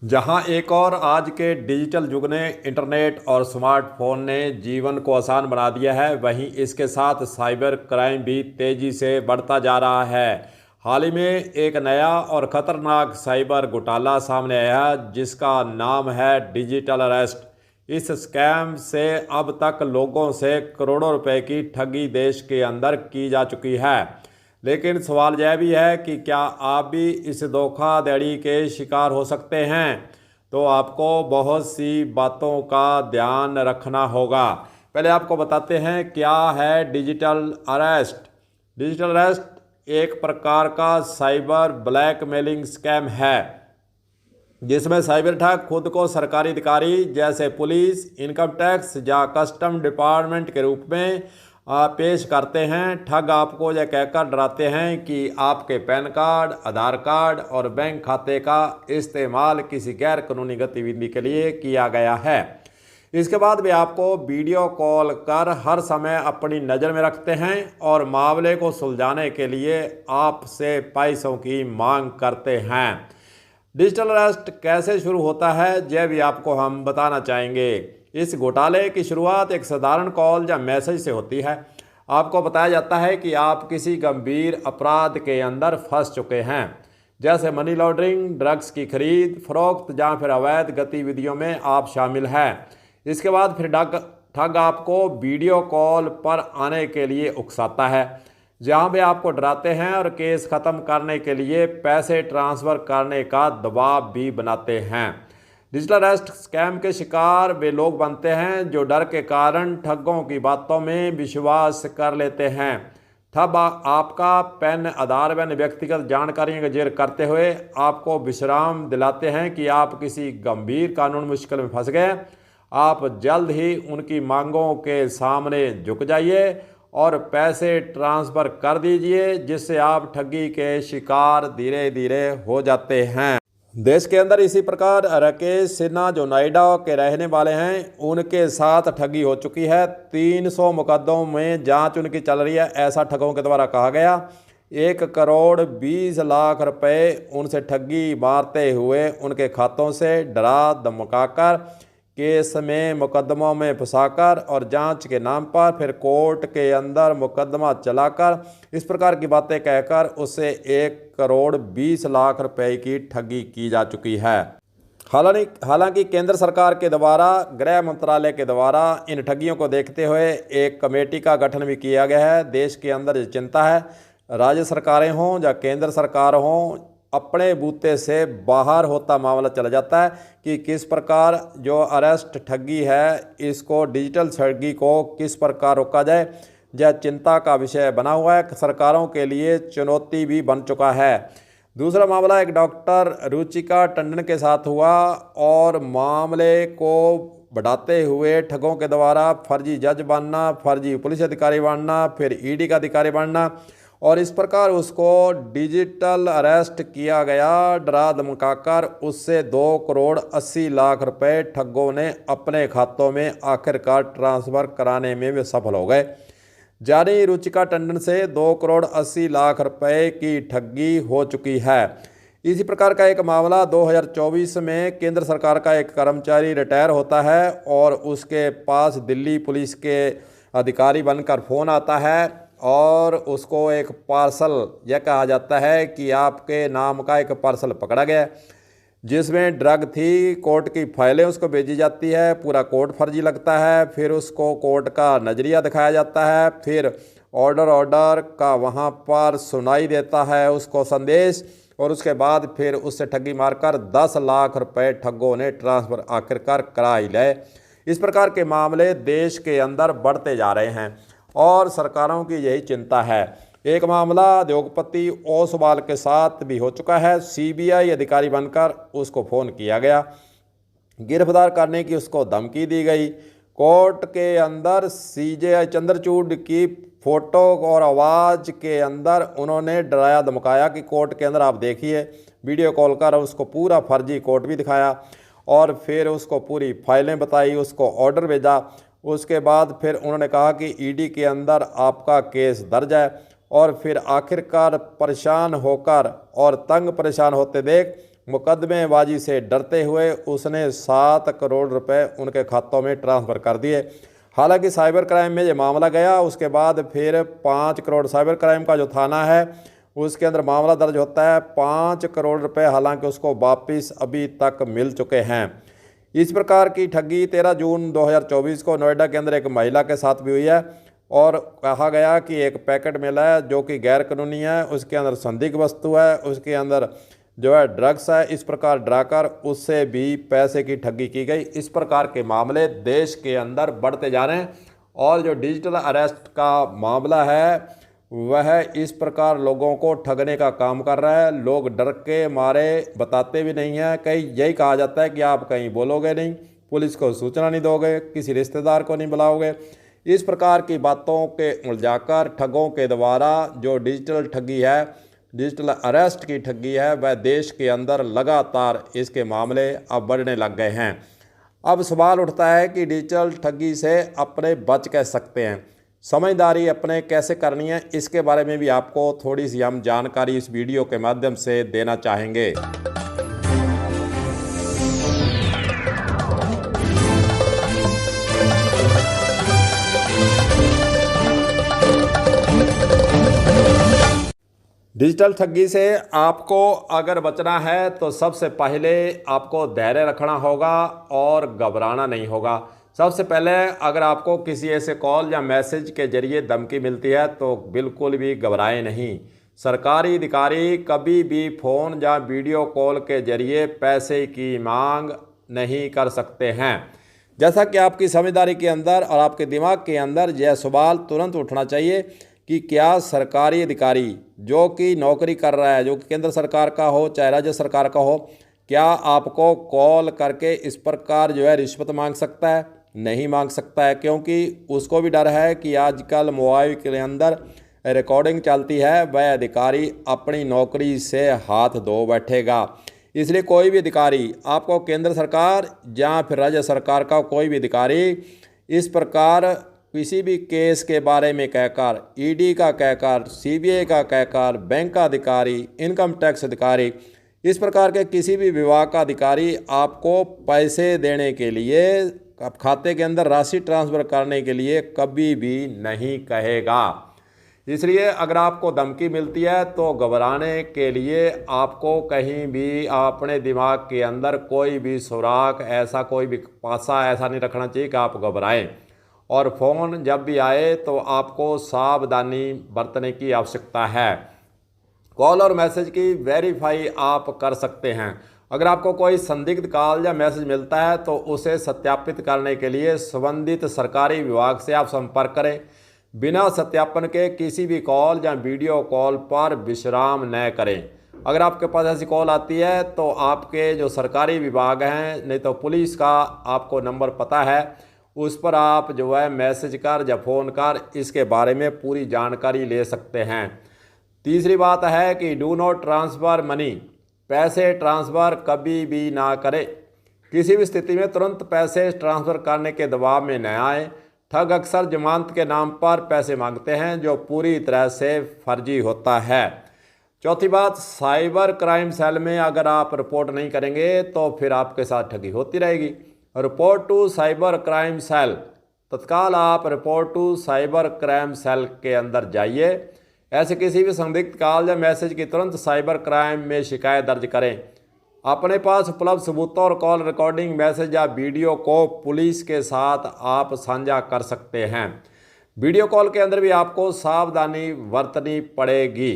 जहां एक और आज के डिजिटल युग ने इंटरनेट और स्मार्टफोन ने जीवन को आसान बना दिया है, वहीं इसके साथ साइबर क्राइम भी तेजी से बढ़ता जा रहा है। हाल ही में एक नया और खतरनाक साइबर घोटाला सामने आया जिसका नाम है डिजिटल अरेस्ट। इस स्कैम से अब तक लोगों से करोड़ों रुपए की ठगी देश के अंदर की जा चुकी है। लेकिन सवाल यह भी है कि क्या आप भी इस धोखाधड़ी के शिकार हो सकते हैं। तो आपको बहुत सी बातों का ध्यान रखना होगा। पहले आपको बताते हैं क्या है डिजिटल अरेस्ट। डिजिटल अरेस्ट एक प्रकार का साइबर ब्लैकमेलिंग स्कैम है जिसमें साइबर ठग खुद को सरकारी अधिकारी जैसे पुलिस, इनकम टैक्स या कस्टम डिपार्टमेंट के रूप में पेश करते हैं। ठग आपको यह कहकर डराते हैं कि आपके पैन कार्ड, आधार कार्ड और बैंक खाते का इस्तेमाल किसी गैर कानूनी गतिविधि के लिए किया गया है। इसके बाद वे आपको वीडियो कॉल कर हर समय अपनी नज़र में रखते हैं और मामले को सुलझाने के लिए आपसे पैसों की मांग करते हैं। डिजिटल अरेस्ट कैसे शुरू होता है यह भी आपको हम बताना चाहेंगे। इस घोटाले की शुरुआत एक साधारण कॉल या मैसेज से होती है। आपको बताया जाता है कि आप किसी गंभीर अपराध के अंदर फंस चुके हैं, जैसे मनी लॉन्ड्रिंग, ड्रग्स की खरीद फरोख्त या फिर अवैध गतिविधियों में आप शामिल हैं। इसके बाद फिर ठग आपको वीडियो कॉल पर आने के लिए उकसाता है, जहां वे आपको डराते हैं और केस ख़त्म करने के लिए पैसे ट्रांसफ़र करने का दबाव भी बनाते हैं। डिजिटल अरेस्ट स्कैम के शिकार वे लोग बनते हैं जो डर के कारण ठगों की बातों में विश्वास कर लेते हैं। तब आपका पैन, आधार व व्यक्तिगत जानकारियों का जिक्र करते हुए आपको विश्राम दिलाते हैं कि आप किसी गंभीर कानून मुश्किल में फंस गए। आप जल्द ही उनकी मांगों के सामने झुक जाइए और पैसे ट्रांसफ़र कर दीजिए, जिससे आप ठगी के शिकार धीरे धीरे हो जाते हैं। देश के अंदर इसी प्रकार राकेश सिन्हा जो नोएडा के रहने वाले हैं, उनके साथ ठगी हो चुकी है। 300 मुकदमों में जांच उनकी चल रही है, ऐसा ठगों के द्वारा कहा गया। 1 करोड़ 20 लाख रुपए उनसे ठगी मारते हुए उनके खातों से डरा धमकाकर, केस में मुकदमों में फंसाकर और जांच के नाम पर फिर कोर्ट के अंदर मुकदमा चलाकर इस प्रकार की बातें कहकर उससे 1 करोड़ 20 लाख रुपए की ठगी की जा चुकी है। हालांकि केंद्र सरकार के द्वारा, गृह मंत्रालय के द्वारा इन ठगियों को देखते हुए एक कमेटी का गठन भी किया गया है। देश के अंदर चिंता है, राज्य सरकारें हों या केंद्र सरकार हों, अपने बूते से बाहर होता मामला चला जाता है कि किस प्रकार जो अरेस्ट ठगी है, इसको डिजिटल ठगी को किस प्रकार रोका जाए। यह चिंता का विषय बना हुआ है, सरकारों के लिए चुनौती भी बन चुका है। दूसरा मामला एक डॉक्टर रुचिका टंडन के साथ हुआ और मामले को बढ़ाते हुए ठगों के द्वारा फर्जी जज बनना, फर्जी पुलिस अधिकारी बनना, फिर ईडी का अधिकारी बनना और इस प्रकार उसको डिजिटल अरेस्ट किया गया। डरा धमकाकर उससे 2 करोड़ 80 लाख रुपए ठगों ने अपने खातों में आखिरकार ट्रांसफ़र कराने में वे सफल हो गए। जारी रुचिका टंडन से 2 करोड़ 80 लाख रुपए की ठगी हो चुकी है। इसी प्रकार का एक मामला 2024 में केंद्र सरकार का एक कर्मचारी रिटायर होता है और उसके पास दिल्ली पुलिस के अधिकारी बनकर फ़ोन आता है और उसको एक पार्सल, यह कहा जाता है कि आपके नाम का एक पार्सल पकड़ा गया जिसमें ड्रग थी। कोर्ट की फाइलें उसको भेजी जाती है, पूरा कोर्ट फर्जी लगता है। फिर उसको कोर्ट का नज़रिया दिखाया जाता है, फिर ऑर्डर का वहाँ पर सुनाई देता है उसको संदेश और उसके बाद फिर उससे ठगी मारकर 10 लाख रुपए ठगों ने ट्रांसफ़र आखिरकार करा ही ले। इस प्रकार के मामले देश के अंदर बढ़ते जा रहे हैं और सरकारों की यही चिंता है। एक मामला उद्योगपति ओसवाल के साथ भी हो चुका है। सीबीआई अधिकारी बनकर उसको फ़ोन किया गया, गिरफ्तार करने की उसको धमकी दी गई। कोर्ट के अंदर सीजेआई चंद्रचूड़ की फ़ोटो और आवाज़ के अंदर उन्होंने डराया धमकाया कि कोर्ट के अंदर आप देखिए, वीडियो कॉल कर उसको पूरा फर्जी कोर्ट भी दिखाया और फिर उसको पूरी फाइलें बताई, उसको ऑर्डर भेजा। उसके बाद फिर उन्होंने कहा कि ईडी के अंदर आपका केस दर्ज है और फिर आखिरकार परेशान होकर और तंग परेशान होते देख मुकदमेबाजी से डरते हुए उसने 7 करोड़ रुपए उनके खातों में ट्रांसफ़र कर दिए। हालांकि साइबर क्राइम में ये मामला गया, उसके बाद फिर 5 करोड़ साइबर क्राइम का जो थाना है उसके अंदर मामला दर्ज होता है। 5 करोड़ रुपए हालांकि उसको वापस अभी तक मिल चुके हैं। इस प्रकार की ठगी 13 जून 2024 को नोएडा के अंदर एक महिला के साथ भी हुई है और कहा गया कि एक पैकेट मिला है जो कि गैर कानूनी है, उसके अंदर संदिग्ध वस्तु है, उसके अंदर जो है ड्रग्स है। इस प्रकार डराकर उससे भी पैसे की ठगी की गई। इस प्रकार के मामले देश के अंदर बढ़ते जा रहे हैं और जो डिजिटल अरेस्ट का मामला है वह इस प्रकार लोगों को ठगने का काम कर रहा है। लोग डर के मारे बताते भी नहीं हैं। कहीं यही कहा जाता है कि आप कहीं बोलोगे नहीं, पुलिस को सूचना नहीं दोगे, किसी रिश्तेदार को नहीं बुलाओगे। इस प्रकार की बातों के उलझाकर ठगों के द्वारा जो डिजिटल ठगी है, डिजिटल अरेस्ट की ठगी है, वह देश के अंदर लगातार इसके मामले अब बढ़ने लग गए हैं। अब सवाल उठता है कि डिजिटल ठगी से अपने बच कैसे सकते हैं, समझदारी अपने कैसे करनी है, इसके बारे में भी आपको थोड़ी सी हम जानकारी इस वीडियो के माध्यम से देना चाहेंगे। डिजिटल ठगी से आपको अगर बचना है तो सबसे पहले आपको धैर्य रखना होगा और घबराना नहीं होगा। सबसे पहले अगर आपको किसी ऐसे कॉल या मैसेज के जरिए धमकी मिलती है तो बिल्कुल भी घबराएं नहीं। सरकारी अधिकारी कभी भी फ़ोन या वीडियो कॉल के जरिए पैसे की मांग नहीं कर सकते हैं। जैसा कि आपकी समझदारी के अंदर और आपके दिमाग के अंदर यह सवाल तुरंत उठना चाहिए कि क्या सरकारी अधिकारी जो कि नौकरी कर रहा है, जो कि केंद्र सरकार का हो चाहे राज्य सरकार का हो, क्या आपको कॉल करके इस प्रकार जो है रिश्वत मांग सकता है? नहीं मांग सकता है, क्योंकि उसको भी डर है कि आजकल मोबाइल के अंदर रिकॉर्डिंग चलती है, वह अधिकारी अपनी नौकरी से हाथ धो बैठेगा। इसलिए कोई भी अधिकारी, आपको केंद्र सरकार या फिर राज्य सरकार का कोई भी अधिकारी इस प्रकार किसी भी केस के बारे में कहकर, ईडी का कहकर, सीबीआई का कहकर, बैंक का अधिकारी, इनकम टैक्स अधिकारी, इस प्रकार के किसी भी विभाग का अधिकारी आपको पैसे देने के लिए, खाते के अंदर राशि ट्रांसफ़र करने के लिए कभी भी नहीं कहेगा। इसलिए अगर आपको धमकी मिलती है तो घबराने के लिए आपको कहीं भी अपने दिमाग के अंदर कोई भी सुराग, ऐसा कोई भी पासा ऐसा नहीं रखना चाहिए कि आप घबराएं। और फ़ोन जब भी आए तो आपको सावधानी बरतने की आवश्यकता है। कॉल और मैसेज की वेरीफाई आप कर सकते हैं। अगर आपको कोई संदिग्ध कॉल या मैसेज मिलता है तो उसे सत्यापित करने के लिए संबंधित सरकारी विभाग से आप संपर्क करें। बिना सत्यापन के किसी भी कॉल या वीडियो कॉल पर विश्राम न करें। अगर आपके पास ऐसी कॉल आती है तो आपके जो सरकारी विभाग हैं, नहीं तो पुलिस का आपको नंबर पता है, उस पर आप जो है मैसेज कर या फ़ोन कर इसके बारे में पूरी जानकारी ले सकते हैं। तीसरी बात है कि डू नॉट ट्रांसफ़र मनी, पैसे ट्रांसफ़र कभी भी ना करें। किसी भी स्थिति में तुरंत पैसे ट्रांसफ़र करने के दबाव में न आए। ठग अक्सर जमानत के नाम पर पैसे मांगते हैं जो पूरी तरह से फर्जी होता है। चौथी बात, साइबर क्राइम सेल में अगर आप रिपोर्ट नहीं करेंगे तो फिर आपके साथ ठगी होती रहेगी। Report to cyber crime cell, तत्काल आप report to cyber crime cell के अंदर जाइए। ऐसे किसी भी संदिग्ध कॉल या मैसेज की तुरंत साइबर क्राइम में शिकायत दर्ज करें। अपने पास उपलब्ध सबूतों और कॉल रिकॉर्डिंग, मैसेज या वीडियो को पुलिस के साथ आप साझा कर सकते हैं। वीडियो कॉल के अंदर भी आपको सावधानी बरतनी पड़ेगी।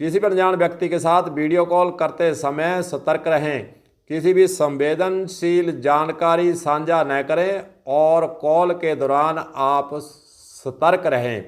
किसी भी अनजान व्यक्ति के साथ वीडियो कॉल करते समय सतर्क रहें। किसी भी संवेदनशील जानकारी साझा न करें और कॉल के दौरान आप सतर्क रहें।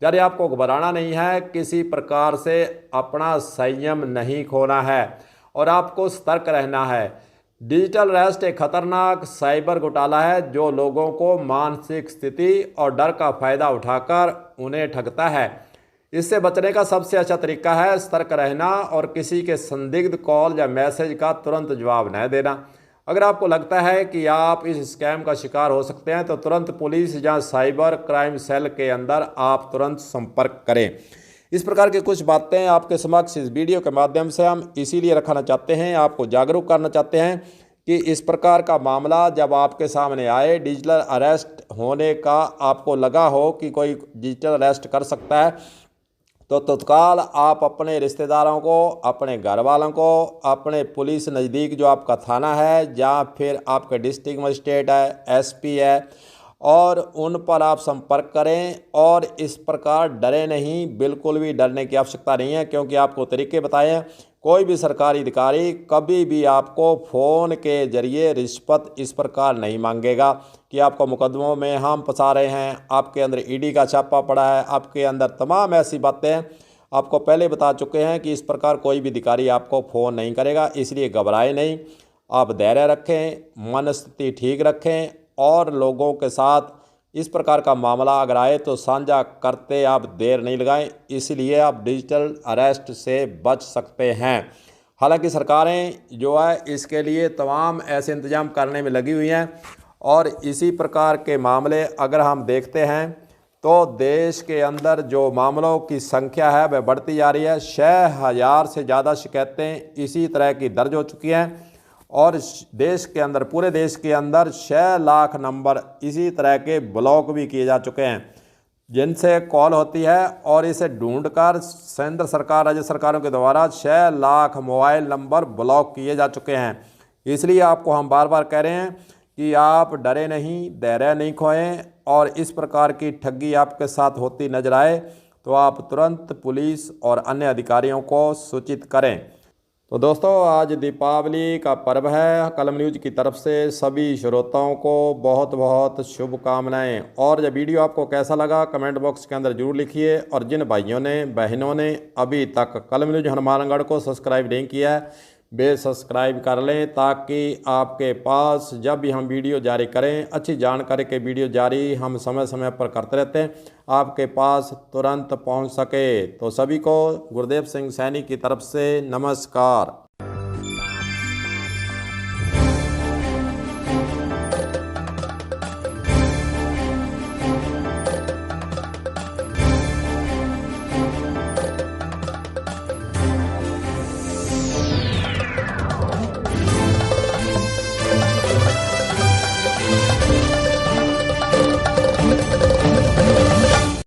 यदि आपको घबराना नहीं है, किसी प्रकार से अपना संयम नहीं खोना है और आपको सतर्क रहना है। डिजिटल अरेस्ट एक खतरनाक साइबर घोटाला है जो लोगों को मानसिक स्थिति और डर का फ़ायदा उठाकर उन्हें ठगता है। इससे बचने का सबसे अच्छा तरीका है सतर्क रहना और किसी के संदिग्ध कॉल या मैसेज का तुरंत जवाब न देना। अगर आपको लगता है कि आप इस स्कैम का शिकार हो सकते हैं तो तुरंत पुलिस या साइबर क्राइम सेल के अंदर आप तुरंत संपर्क करें। इस प्रकार की कुछ बातें आपके समक्ष इस वीडियो के माध्यम से हम इसीलिए रखना चाहते हैं, आपको जागरूक करना चाहते हैं कि इस प्रकार का मामला जब आपके सामने आए, डिजिटल अरेस्ट होने का आपको लगा हो कि कोई डिजिटल अरेस्ट कर सकता है, तो तत्काल आप अपने रिश्तेदारों को, अपने घर वालों को, अपने पुलिस नज़दीक जो आपका थाना है या फिर आपके डिस्ट्रिक्ट मजिस्ट्रेट है, एसपी है, और उन पर आप संपर्क करें। और इस प्रकार डरे नहीं, बिल्कुल भी डरने की आवश्यकता नहीं है, क्योंकि आपको तरीके बताए हैं। कोई भी सरकारी अधिकारी कभी भी आपको फ़ोन के जरिए रिश्वत इस प्रकार नहीं मांगेगा कि आपको मुकदमों में हम फंसा रहे हैं, आपके अंदर ईडी का छापा पड़ा है, आपके अंदर तमाम ऐसी बातें आपको पहले बता चुके हैं कि इस प्रकार कोई भी अधिकारी आपको फ़ोन नहीं करेगा। इसलिए घबराए नहीं, आप धैर्य रखें, मन स्थिति ठीक रखें और लोगों के साथ इस प्रकार का मामला अगर आए तो साझा करते आप देर नहीं लगाएं। इसलिए आप डिजिटल अरेस्ट से बच सकते हैं। हालांकि सरकारें जो है इसके लिए तमाम ऐसे इंतजाम करने में लगी हुई हैं, और इसी प्रकार के मामले अगर हम देखते हैं तो देश के अंदर जो मामलों की संख्या है वह बढ़ती जा रही है। 6000 से ज़्यादा शिकायतें इसी तरह की दर्ज हो चुकी हैं, और देश के अंदर, पूरे देश के अंदर 6 लाख नंबर इसी तरह के ब्लॉक भी किए जा चुके हैं जिनसे कॉल होती है, और इसे ढूंढकर केंद्र सरकार, राज्य सरकारों के द्वारा 6 लाख मोबाइल नंबर ब्लॉक किए जा चुके हैं। इसलिए आपको हम बार बार कह रहे हैं कि आप डरे नहीं, धैर्य नहीं खोएं, और इस प्रकार की ठगी आपके साथ होती नजर आए तो आप तुरंत पुलिस और अन्य अधिकारियों को सूचित करें। तो दोस्तों, आज दीपावली का पर्व है। कलम न्यूज़ की तरफ से सभी श्रोताओं को बहुत बहुत शुभकामनाएं। और ये वीडियो आपको कैसा लगा कमेंट बॉक्स के अंदर जरूर लिखिए। और जिन भाइयों ने, बहनों ने अभी तक कलम न्यूज़ हनुमानगढ़ को सब्सक्राइब नहीं किया है, वे सब्सक्राइब कर लें, ताकि आपके पास जब भी हम वीडियो जारी करें, अच्छी जानकारी के वीडियो जारी हम समय समय पर करते रहते हैं, आपके पास तुरंत पहुंच सके। तो सभी को गुरुदेव सिंह सैनी की तरफ से नमस्कार।